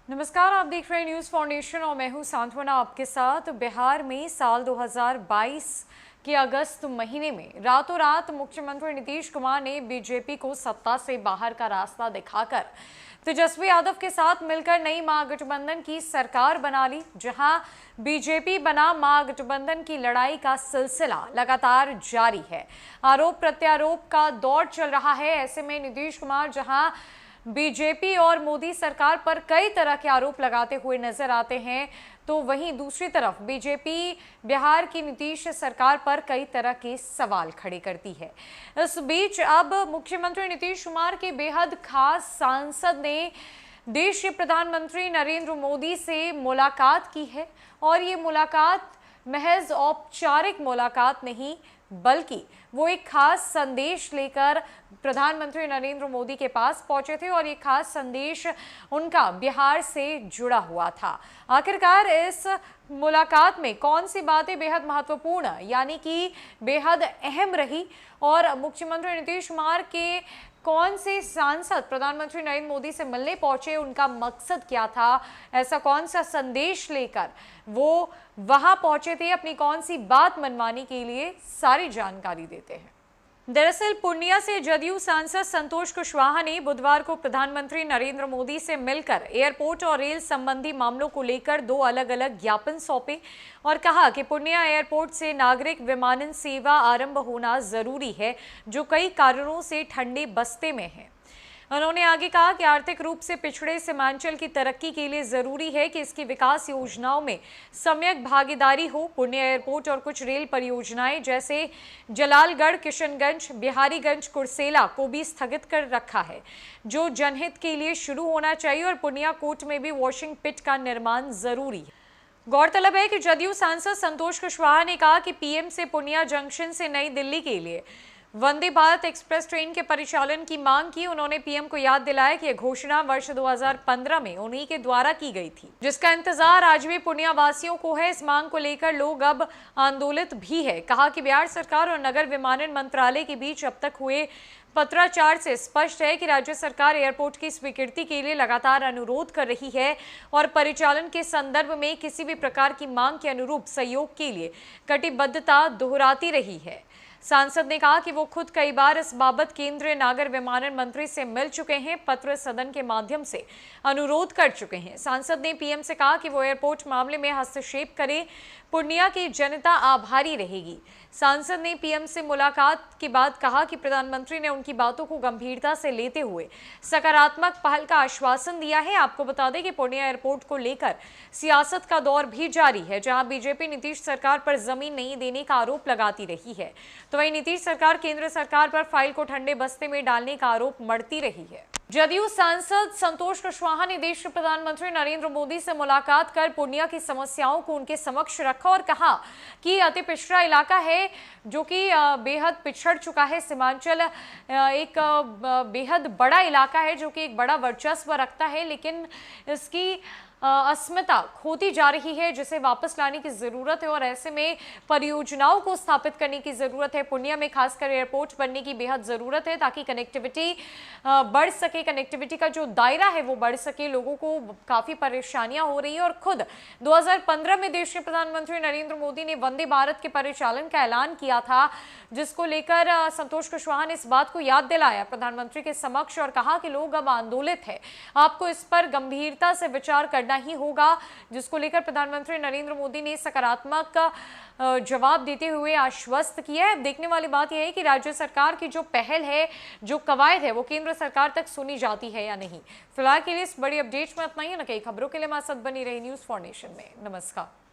नमस्कार, आप देख रहे हैं न्यूज़ फाउंडेशन और मैं हूं सांत्वना आपके साथ। बिहार में साल 2022 के अगस्त महीने में रातों रात मुख्यमंत्री नीतीश कुमार ने बीजेपी को सत्ता से बाहर का रास्ता दिखाकर तेजस्वी यादव के साथ मिलकर नई महागठबंधन की सरकार बना ली, जहां बीजेपी बनाम महागठबंधन की लड़ाई का सिलसिला लगातार जारी है। आरोप प्रत्यारोप का दौर चल रहा है। ऐसे में नीतीश कुमार जहां बीजेपी और मोदी सरकार पर कई तरह के आरोप लगाते हुए नजर आते हैं, तो वहीं दूसरी तरफ बीजेपी बिहार की नीतीश सरकार पर कई तरह के सवाल खड़े करती है। इस बीच अब मुख्यमंत्री नीतीश कुमार के बेहद खास सांसद ने देश के प्रधानमंत्री नरेंद्र मोदी से मुलाकात की है और ये मुलाकात महज औपचारिक मुलाकात नहीं, बल्कि वो एक खास संदेश लेकर प्रधानमंत्री नरेंद्र मोदी के पास पहुंचे थे और ये खास संदेश उनका बिहार से जुड़ा हुआ था। आखिरकार इस मुलाकात में कौन सी बातें बेहद महत्वपूर्ण यानी कि बेहद अहम रही और मुख्यमंत्री नीतीश कुमार के कौन से सांसद प्रधानमंत्री नरेंद्र मोदी से मिलने पहुंचे, उनका मकसद क्या था, ऐसा कौन सा संदेश लेकर वो वहां पहुंचे थे, अपनी कौन सी बात मनवाने के लिए, सारी जानकारी देते हैं। दरअसल पूर्णिया से जदयू सांसद संतोष कुशवाहा ने बुधवार को प्रधानमंत्री नरेंद्र मोदी से मिलकर एयरपोर्ट और रेल संबंधी मामलों को लेकर दो अलग अलग ज्ञापन सौंपे और कहा कि पूर्णिया एयरपोर्ट से नागरिक विमानन सेवा आरंभ होना जरूरी है, जो कई कारणों से ठंडे बस्ते में है। उन्होंने आगे कहा कि आर्थिक रूप से पिछड़े सीमांचल की तरक्की के लिए जरूरी है कि इसकी विकास योजनाओं में सम्यक भागीदारी हो। पूर्णिया एयरपोर्ट और कुछ रेल परियोजनाएं जैसे जलालगढ़, किशनगंज, बिहारीगंज, कुर्सेला को भी स्थगित कर रखा है, जो जनहित के लिए शुरू होना चाहिए और पूर्णिया कोर्ट में भी वॉशिंग पिट का निर्माण जरूरी है। गौरतलब है कि जदयू सांसद संतोष कुशवाहा ने कहा कि पीएम से पूर्णिया जंक्शन से नई दिल्ली के लिए वंदे भारत एक्सप्रेस ट्रेन के परिचालन की मांग की। उन्होंने पीएम को याद दिलाया कि यह घोषणा वर्ष 2015 में उन्हीं के द्वारा की गई थी, जिसका इंतजार आज भी पूर्णिया वासियों को है। इस मांग को लेकर लोग अब आंदोलित भी है। कहा कि बिहार सरकार और नगर विमानन मंत्रालय के बीच अब तक हुए पत्राचार से स्पष्ट है कि राज्य सरकार एयरपोर्ट की स्वीकृति के लिए लगातार अनुरोध कर रही है और परिचालन के संदर्भ में किसी भी प्रकार की मांग के अनुरूप सहयोग के लिए कटिबद्धता दोहराती रही है। सांसद ने कहा कि वो खुद कई बार इस बाबत केंद्रीय नागर विमानन मंत्री से मिल चुके हैं, पत्र सदन के माध्यम से अनुरोध कर चुके हैं। सांसद ने पीएम से कहा कि वो एयरपोर्ट मामले में हस्तक्षेप करे। पूर्णिया की जनता आभारी रहेगी। सांसद ने पीएम से मुलाकात के बाद कहा कि प्रधानमंत्री ने उनकी बातों को गंभीरता से लेते हुए सकारात्मक पहल का आश्वासन दिया है। आपको बता दें कि पूर्णिया एयरपोर्ट को लेकर सियासत का दौर भी जारी है, जहां बीजेपी नीतीश सरकार पर जमीन नहीं देने का आरोप लगाती रही है, तो वहीं नीतीश सरकार केंद्र सरकार पर फाइल को ठंडे बस्ते में डालने का आरोप मढ़ती रही है। जदयू सांसद संतोष कुशवाहा ने देश के प्रधानमंत्री नरेंद्र मोदी से मुलाकात कर पूर्णिया की समस्याओं को उनके समक्ष रखा और कहा कि अति पिछड़ा इलाका है, जो कि बेहद पिछड़ चुका है। सीमांचल एक बेहद बड़ा इलाका है जो कि एक बड़ा वर्चस्व रखता है, लेकिन इसकी अस्मिता खोती जा रही है, जिसे वापस लाने की जरूरत है और ऐसे में परियोजनाओं को स्थापित करने की जरूरत है। पूर्णिया में खासकर एयरपोर्ट बनने की बेहद जरूरत है ताकि कनेक्टिविटी बढ़ सके, कनेक्टिविटी का जो दायरा है वो बढ़ सके। लोगों को काफी परेशानियां हो रही है और खुद 2015 में देश के प्रधानमंत्री नरेंद्र मोदी ने वंदे भारत के परिचालन का ऐलान किया था, जिसको लेकर संतोष कुशवाहा ने इस बात को याद दिलाया प्रधानमंत्री के समक्ष और कहा कि लोग अब आंदोलित है, आपको इस पर गंभीरता से विचार करना ही होगा, जिसको लेकर प्रधानमंत्री नरेंद्र मोदी ने सकारात्मक जवाब देते हुए आश्वस्त किया है। देखने वाली बात यह है कि राज्य सरकार की जो पहल है, जो कवायद है, वो केंद्र सरकार तक सुनी जाती है या नहीं। फिलहाल के लिए इस बड़ी अपडेट में इतना ही। न कई खबरों के लिए हमारे साथ बनी रही न्यूज़ फाउंडेशन में। नमस्कार।